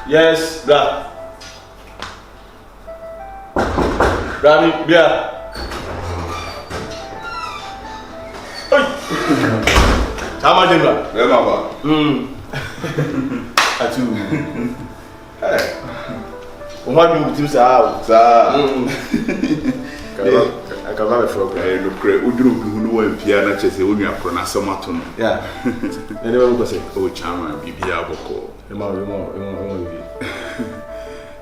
Yes, bra. Rami, bia. Oi. Sama je bra. Where mama? Atu. Hey. O ma bi utim sa. Akaba be frog. No kre, uduru bi no wa mpia na chese wonu akro na samato no. Yeah. Ene ba ko se. O chama bibia boko. Emo bi.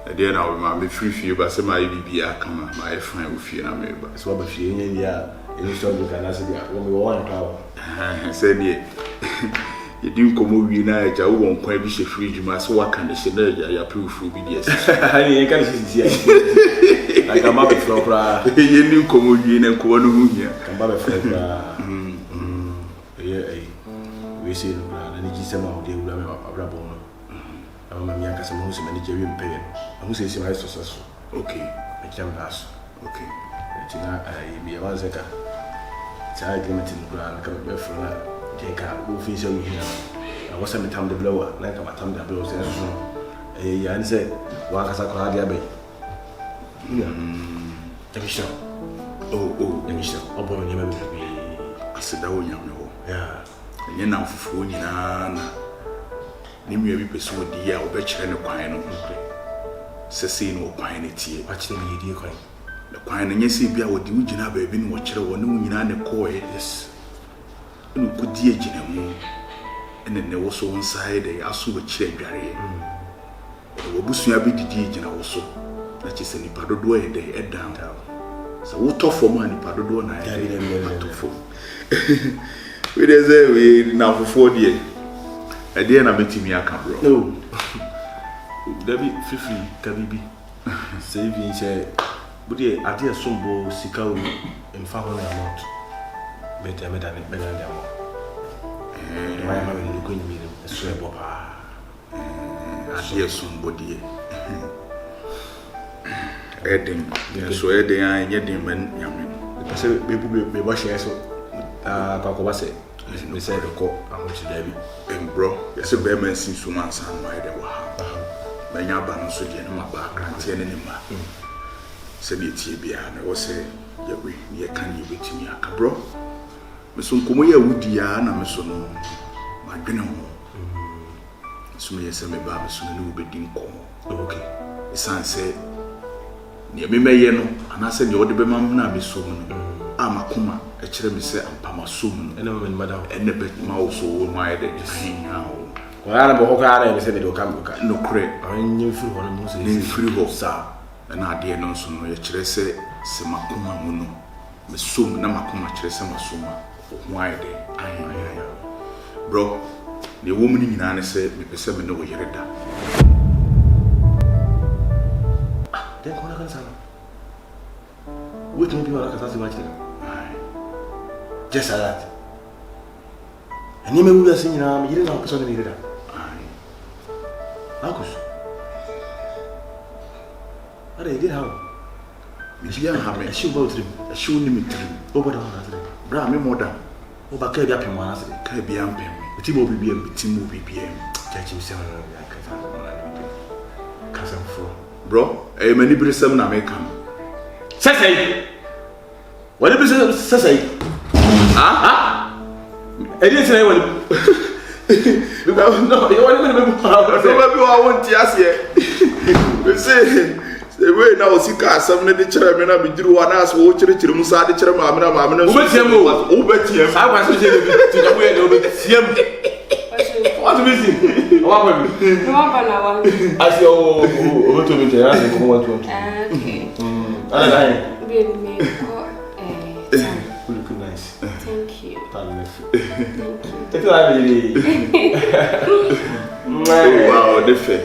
Ade na we ma me free ba se ma bibia kama ma e fine wo fie na me ba. So ba fie nya dia. Eni so do kana se dia. Wo me wo wan ka. Say die. You didn't come over now, I won't quite be free. You must work and the scenario. I approve for BDS. I can't see. I come up with Flopra. You didn't come over and come on here. Come up with Flopra. We see the Gisema of the Rabon. I'm a young customer who's a Nigerian parent. And who says I'm successful. Okay. I can pass. Okay. I be a 1 second. I limited ground, come up from that. Who feels you here? I was a time the blower, like a time the blows. A answer, one has a cardia bay. Emission. Oh, emission. Upon you, I said, oh, young, yeah. And you're now for food in Anna. Name you every person the year, bet you and a quine of Cecine or quine it here. Watch the media coin. The quine and yes, if you would do, you have been watching one in a coy. Yes. No good dear Jinamo, and then there was one side a asu with cherry. Obusu be the dear also. That is any padodo and they head down. So, what off for money, padodo and I carry them to phone. We say now for 4 years. A dear, I met me a camera. No, Debbie, free, Kabibi. Saving, say, but I dear Sumbo, Sikau, and found amount. Better than it better than my mother going to be a swear papa. I hear somebody. Edding, so Edding, I get him and Yamin. The person be washing us. Kakobase, we said the court, I want to Debbie. And bro, yes, a bear man seems to man son, why they were. My yaban so get my background, ten in him. Said it here, and I was say, you can't you with me, a bro. Miss Uncomoya would yarn, and Miss Ono, my dinner. So, yes, I may barber soon a little bit in call. Okay. The son said, near me, Mayeno, and I said, you ought to be mamma, Miss Soon. I'm a coma, a cherry, Miss Ampama soon, and then Madame, and the bed mouse so wide that is hanging out. Well, I'm a hawker, I said it will come, no crap, I knew through one of the free of sir, and I dear no son, a cherry say, Semakuma Muno, Miss Soon, Namakuma Chesama Suma. Why they? Bro, the woman in Anna said, me perceive no way you're done. Then what can I say? What can you do? Just like that. And you may be saying, you didn't have something to do. Marcus, what did how? If you have a shoe boat, a shoe limit over the one. Bra me more than over Kirby up in one as a Kirby amp. But he will be BM. Catching 7 cousin for bro, a many British 7 American. Say, what did you say? Ah, I didn't say what. No, you want to ask you. Say. The way now, Sika, some of the chairman, I mean, you want to ask what church you must have the chairman. I'm not over. I was to the way what do you think? I say, over to me. Okay. Nice. Thank you. Thank you. Wow, different.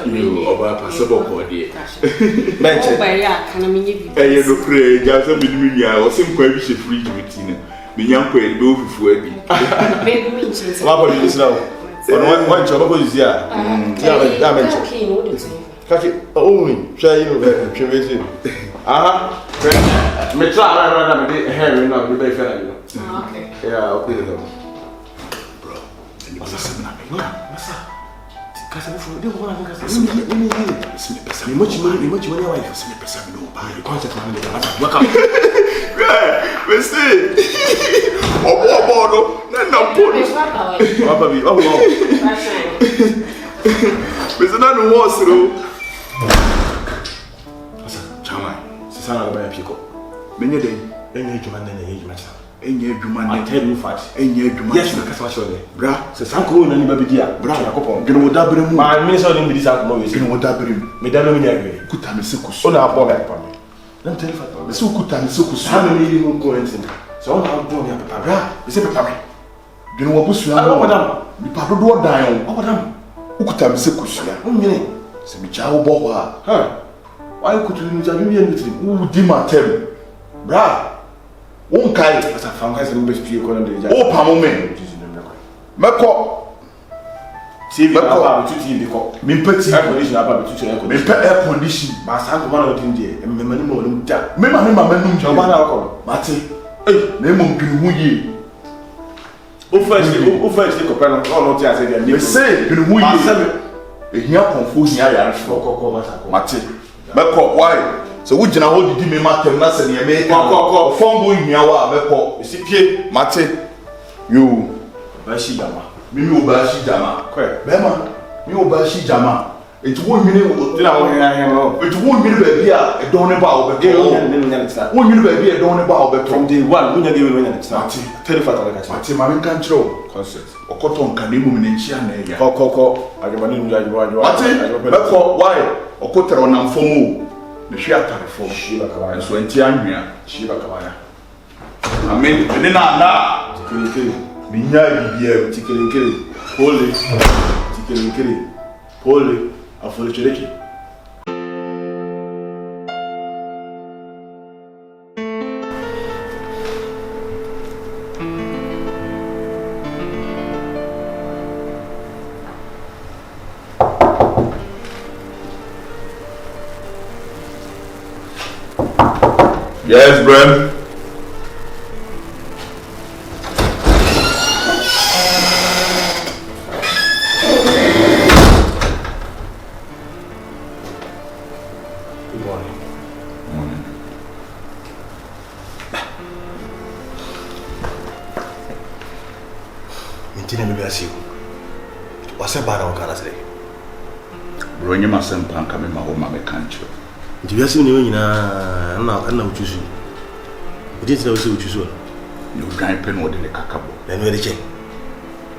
You over possible body. Mention by ya, can I mean you? I no pray, just a million years, or some quite free with you. Me young quail do before me. Baby, means what is now? On one job is here. Damage. Catch it only. Try you, aha. Me try around me hair now, me be fair. Okay. Yeah, okay. Bro, and you say na me. Masa. Kasa me for dey go na kasa. Me much money why you say me pesa me no buy. Concept man dey waka. Me say. Obo no, na police. Papa bi, oh. Me say na no was ro. Asa, chama. Sana ga ba piko. Menye den. Enye adwuma na enye adwuma cha. Enye adwuma na. I tell you fact. Enye adwuma. Yes, na kasa show le. Bra, Se sanko na ni ba bidia. Bra na kopon. gene wo dabere mu. Ma me so ni bi sanko mo we. Gene wo dabere mu. Me da me nya gwe. Kuta me se kusu. O na abo ga pa me. Let me tell you fact. Me se kuta me se kusu. How many you go anything? So on how do me papa. Bra, me se papa me. Gene wo busu ya. Ah, madam. Ni pa dodo dan o. Oh madam. Ukuta me se kusu ya. O nyene. Se me cha wo bo ho a. Ha. Why you could you just be anything? Wo di matem. Bra. Won kai. As a fan guys be speak on the O pa mo me. Meko. TV apa be tuti be ko. Me pati. Air condition apa be tuti air Me condition. pe air condition. Ma sanko man o tin die. Me mani mo no da. Me ma manum Jo ba na ko. mate. Eh, na mo mpini hu yi. O first ko pe no no ti ase dia. Me say, mpini hu yi. Ehia konfo hia ya Ko ma sanko. mate. Meko why? So wo gina ho didi me matem na se ne me Ko. fongo hia wa meko. Si pie. Mate. Yo, Ba shi jama. mimi obashi jama. Kwe. Bema, mi obashi jama. Etu wo nwini Ti na wo hia no. etu wo nwini ba bia edon ne ba wo Ge beto. o nya ni tsa. Wo nwini ba bia edon ne ba wo beto. From day one, we nya ge we nya ni tsa. Mate. Tell you fact like that. Mate ma me kan kire o. Concept. Okoto nka ne mu me nchia na ya. Ko. Ajuma ni nja ajuma. Mate, meko why? Okotero na mfomu. Ne hwe atare fo. Shiba kabaya. Enso enti anwea. Shiba kabaya. Amen. Ne na. Tikiri. Binya bibia. Tikiri. Pole. Tikiri. Pole. Afole chereki. Yes, bro. Good morning. Morning. Mintina mi biasi. Wase bara wakana sile. Bro, nyema sempa nka me ma ho ma me kancho. Nti biasi ni nyina na uchusu. Udi tina wose uchusu. Ni udwan pe no de ne kakabo. Na no de che.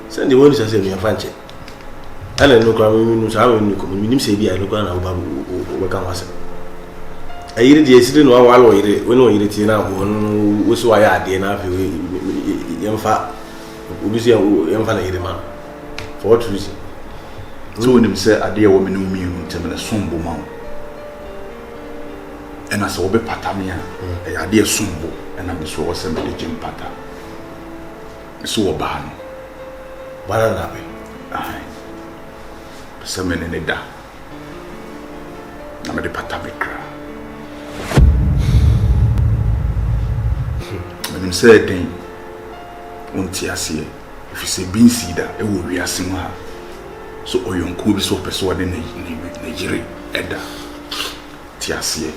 Send the one is say no fanche. Ala no kwa mi no sa we ni ko mi nim se bia no kwa na oba we kan wase. Ayire de esire no wa lo yire we no yire ti na ho no wo so ya ade na afi we yemfa obi se yemfa na yire ma. For what reason? So when him say ade wo me no mi hu ntem na sombo ma. Ena se wo be patamia. E ade sombo ena me so wo se me de jim pata. So wo ba no. Bara na be. Ai. Se me ne da. Na me de pata be kra. When say den unti ase if you say bin sida e wo wiase mu ha so oyonko bi so peso de na yire eda ti ase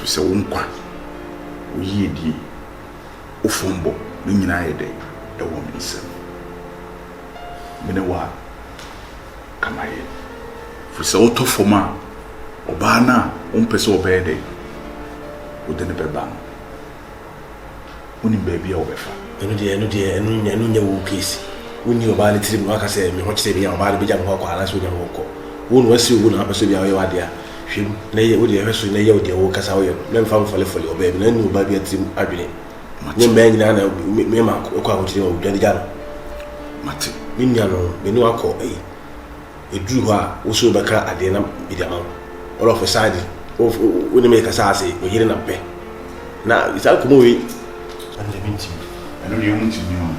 if say wonkwa wo yedi o fombo ni nyina yede e wo misa mene wa kamaye if say o to foma oba na o mpese obede udene beba no uni baby a obefa enu nya wo case uni oba ne tirim no aka se me ho kise bia oba ne beja mo kwa ala so nya wo ko wonu wasi wo na apeso bia we wade a hwem na ye wo de hweso na ye wo de wo kasa wo ye no me mfa mfole oba bi na enu oba bia tirim adwene nye me nyina na me ma ko a wo kire wo dwade ja no mate me nya no me no akọ eduru ho a wo so beka ade na bidia ma all of a sudden when make us say we hearing a pe na it's all come we and the minti I know you want to know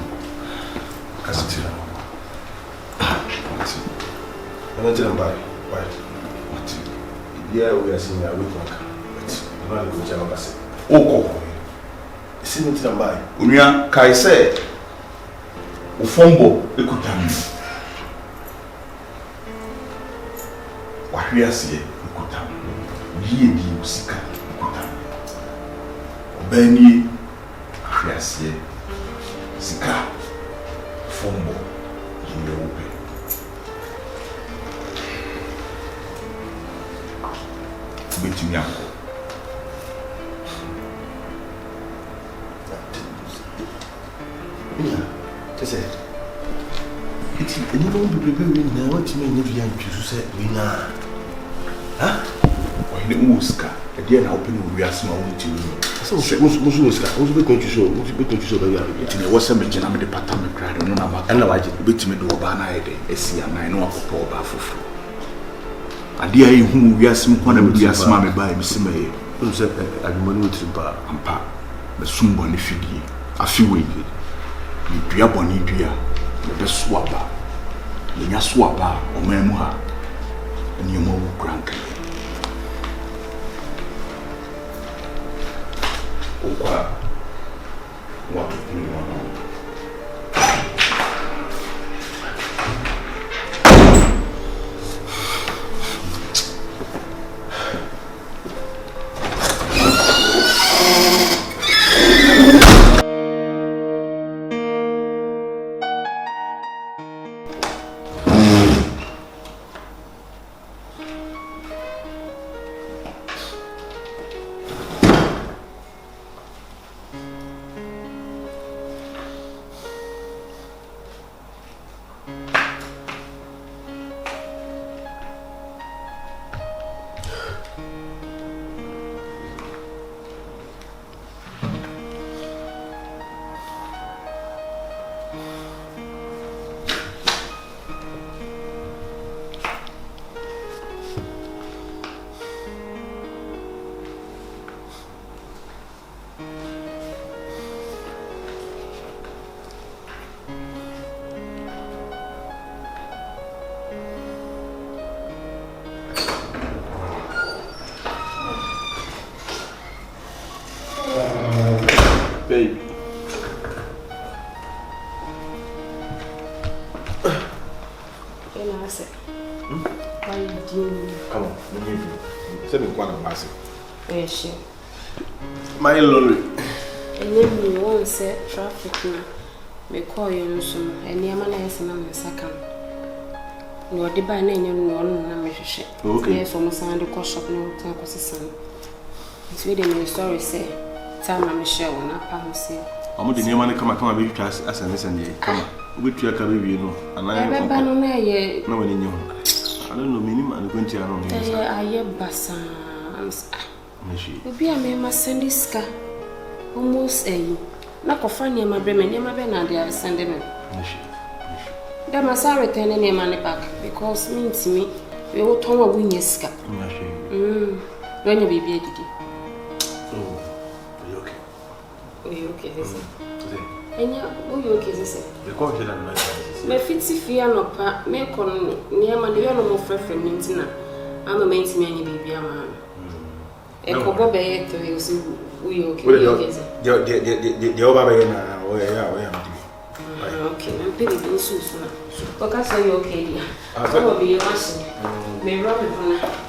kasiti and I tell them bye mate Yeah, we are seeing a week back. But I'm not going to tell us. Oko. See me to buy. Unia kai say ufombo ekutam. Wahwe ase ekutam. Yie di usika ekutam. Obani ahwe ase sika fombo yie ope. Betimi anko. Just say, it's anyone to prepare me now. What you mean if you are to say, we now? Huh? Why the Muska? Again, I open we are small to you. So, who's going to show? Who's going to show the other? It was a major number department crowd, no number, and I bet me do a banner, a sea, and I know a poor baffle. A dear whom we are some one of the asmame by Miss May. Who said, I'm going to bar and pa, the Sumboni figure, a few weeks. You dua boni dua the best swaba the nya swaba o memu ha and you mo crank okwa what do you want baby. I said, why do you? Come on, let me do. Send me one of us. Yes, sure. My lonely. And then you won't set traffic now. Me call you soon, and the man is in a second. You are the by name and one measure. Okay. Yes, almost under the cost of no time was the sun. It's really my story, say. Time I'm Michelle when I pass here. I'm the name and come and be trust as a messenger. Come on, we try to be, you know. And I have been on there. No one in you. I don't know, minimum, and going to know. I have Bassa. Be a man must send this car. Almost a knock of funny, my bremen, near my banana, they are sending me. That must I return any money back because means to me, we will turn a wing your scar. When you be baby. Oh, are you okay? Are you okay? And yeah, who you okay? The court did not my fitzy fear no pa, make on near my dear no more friend Mintina. I'm a main to me, baby, a man. A cobo bay to you, see, we okay. The overbayana, or okay, I'm pretty good, Susan. But I say, okay, dear. I will be a machine. May rub it on that.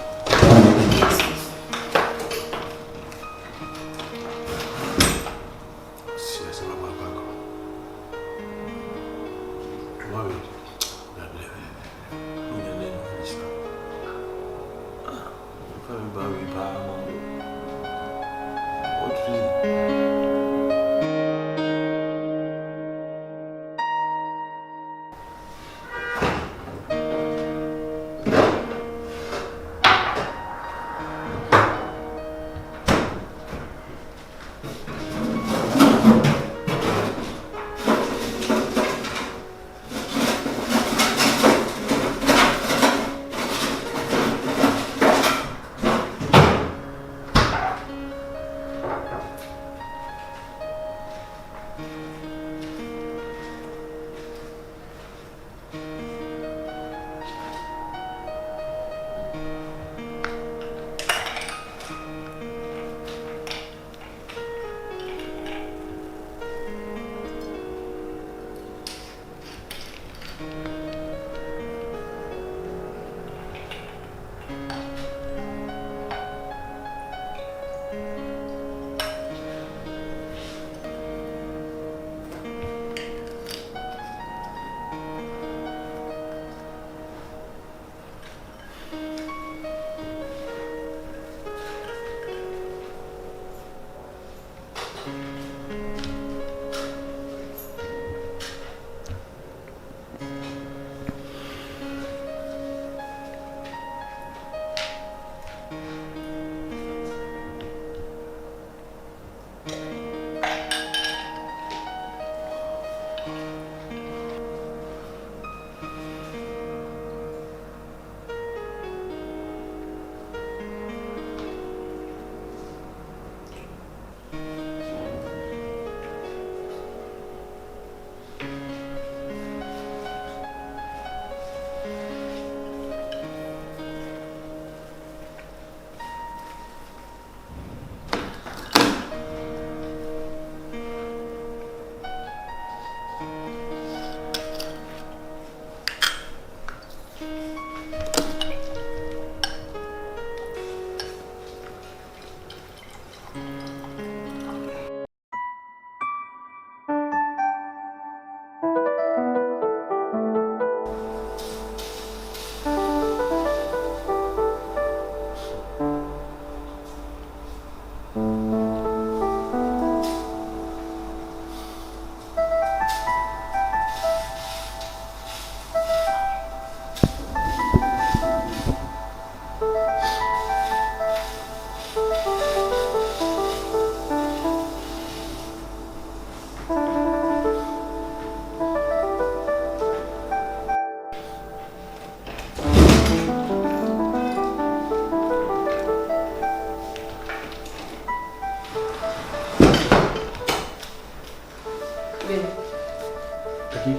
Becky?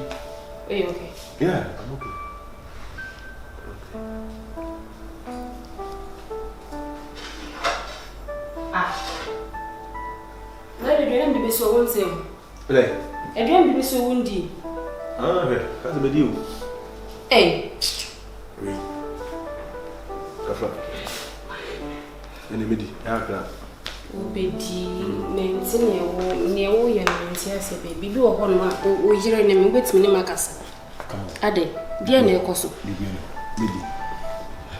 Are you okay? Yeah, I'm okay. Where did you be so one say? Play. I didn't be so windy. Ah, okay. That's a bit you. Hey. Oui. Kafa. Any yeah, Obedi, Nancy, near all your nancy, baby. You are one man who is your name with me, Macassa. Ade, dear Necoso. Midi.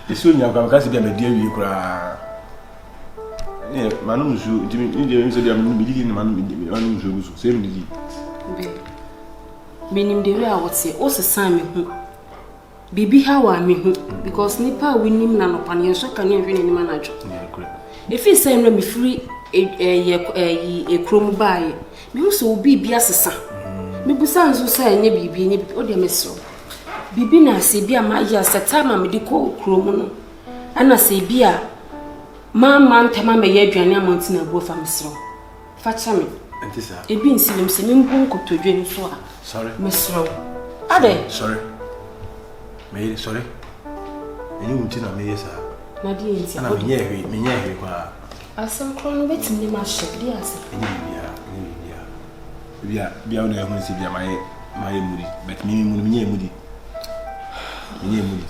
The soon you have got to be a dear you cry. Manum, you said I'm meeting man, same did you. Meaning the way I would say, also Simon. Bibi, how I mean, because Nipa winning none upon your so can you win any manager. If he's saying let me free a chrome by me also be biasa. Me busan so say any bibi any or the meso. Bibi na say bia my years at time I'm medical chrome. And I say bia man tema me ye aduane amonti na bo fa mesro. Facha me. Enti sa. E bi nsi dem se me mbon kotodwe so a. Sorry. Mesro. Ade. Sorry. Me sorry. Any unti na me yes ah. Na di enti. Na me nye kwa. Asem kro no betim ne ma shekdi ase. Bia una ehun si bia my mudi, but me nye mudi. Me mudi.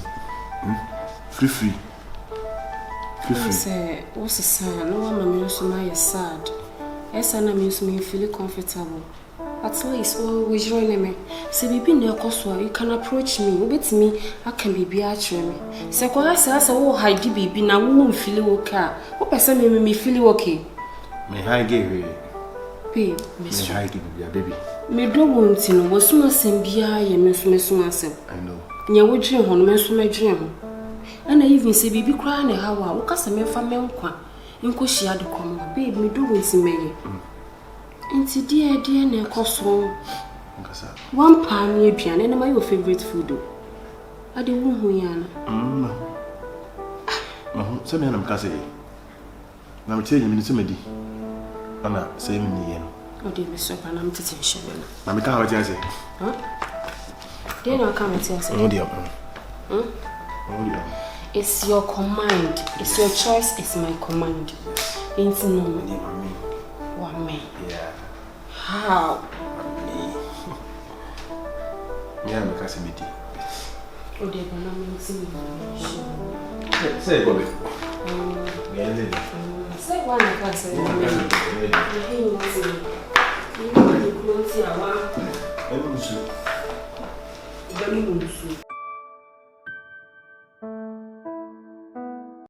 Free. Say, what's a son? No one so my sad. Yes, and I me feel comfortable. At least, always join me. Say, be near Coswa, you can approach me. With me, I can be actually me. Say, I say, oh, hi, baby, now won't feel okay. What person me feel okay? Me high gave Babe, Miss High baby. Me don't want to know what's my same beer, Miss myself. I know. Nya wo dream ho no menso ma dream. And I even say baby cry na hawa wo kasa me fa me nkwa. Nko hia de kom. Babe me do wonsi meye. Nti die na ekoso. Nkasa. One pan ye aduane na my your favorite food. Ade wo hu ya na. So me na mkase. Na me tell you me di. Ana say me ni yen. O de me so pa na mtete nhebe na. Na me ka ha ti say. They don't come and say, it's your command, it's your choice, it's my command. It's no what me? Yeah. How? Me. Yeah, me kasi miti. Oh, they gonna make Say Bobby. Say one I can say. You I'm Don't